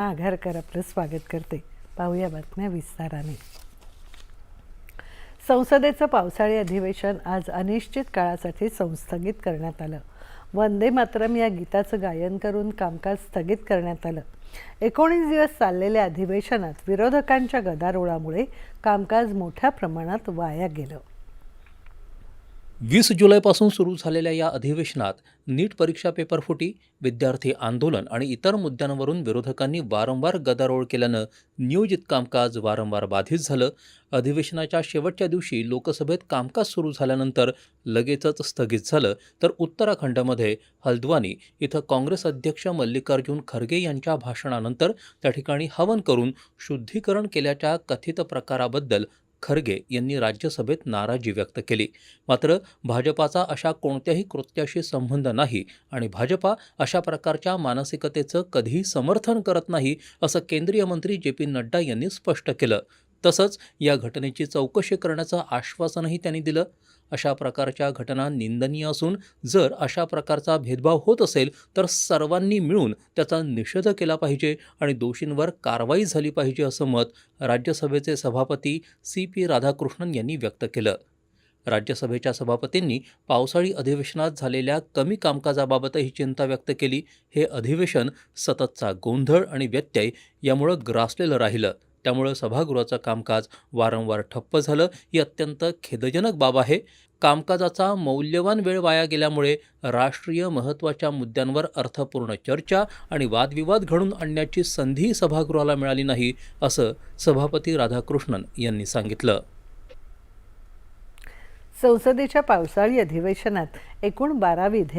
आघारकर आपलं स्वागत करते. पाहूया बातम्या विस्ताराने. संसदेचं पावसाळी अधिवेशन आज अनिश्चित काळासाठी संस्थगित करण्यात आलं. वंदे मातरम या गीताचं गायन करून कामकाज स्थगित करण्यात आलं. 19 दिवस चाललेल्या अधिवेशनात विरोधकांच्या गदारोळामुळे कामकाज मोठ्या प्रमाणात वाया गेलं. 20 जुलैपासून सुरू झालेल्या या अधिवेशनात नीट परीक्षा पेपरफुटी, विद्यार्थी आंदोलन आणि इतर मुद्द्यांवरून विरोधकांनी वारंवार गदारोळ केल्यानं नियोजित कामकाज वारंवार बाधित झालं. अधिवेशनाच्या शेवटच्या दिवशी लोकसभेत कामकाज सुरू झाल्यानंतर लगेचच स्थगित झालं. तर उत्तराखंडमध्ये हल्द्वानी इथं काँग्रेस अध्यक्ष मल्लिकार्जुन खरगे यांच्या भाषणानंतर त्या ठिकाणी हवन करून शुद्धीकरण केल्याच्या कथित प्रकाराबद्दल खरगे यांनी राज्यसभेत नाराजी व्यक्त केली. मात्र भाजपाचा अशा कोणत्याही कृत्याशी संबंध नाही आणि भाजपा अशा प्रकारच्या मानसिकतेचं कधीही समर्थन करत नाही, असं केंद्रीय मंत्री जे.पी. नड्डा यांनी स्पष्ट केलं. तसंच या घटनेची चौकशी करण्याचं आश्वासनही त्यांनी दिलं. अशा प्रकारच्या घटना निंदनीय असून जर अशा प्रकारचा भेदभाव होत असेल तर सर्वांनी मिळून त्याचा निषेध केला पाहिजे आणि दोषींवर कारवाई झाली पाहिजे, असं मत राज्यसभेचे सभापती सी.पी. राधाकृष्णन यांनी व्यक्त केलं. राज्यसभेच्या सभापतींनी पावसाळी अधिवेशनात झालेल्या कमी कामकाजाबाबतही चिंता व्यक्त केली. हे अधिवेशन सततचा गोंधळ आणि व्यत्यय यामुळं ग्रासलेलं राहिलं. त्यामुळं सभागृहाचं कामकाज वारंवार ठप्प झालं. ही अत्यंत खेदजनक बाब आहे. कामकाजाचा मौल्यवान वेळ वाया गेल्यामुळे राष्ट्रीय महत्त्वाच्या मुद्द्यांवर अर्थपूर्ण चर्चा आणि वादविवाद घडून आणण्याची संधी सभागृहाला मिळाली नाही, असं सभापती राधाकृष्णन यांनी सांगितलं. संसदेच्या पावसाळी अधिवेशनात एकूण 12 विधेयकं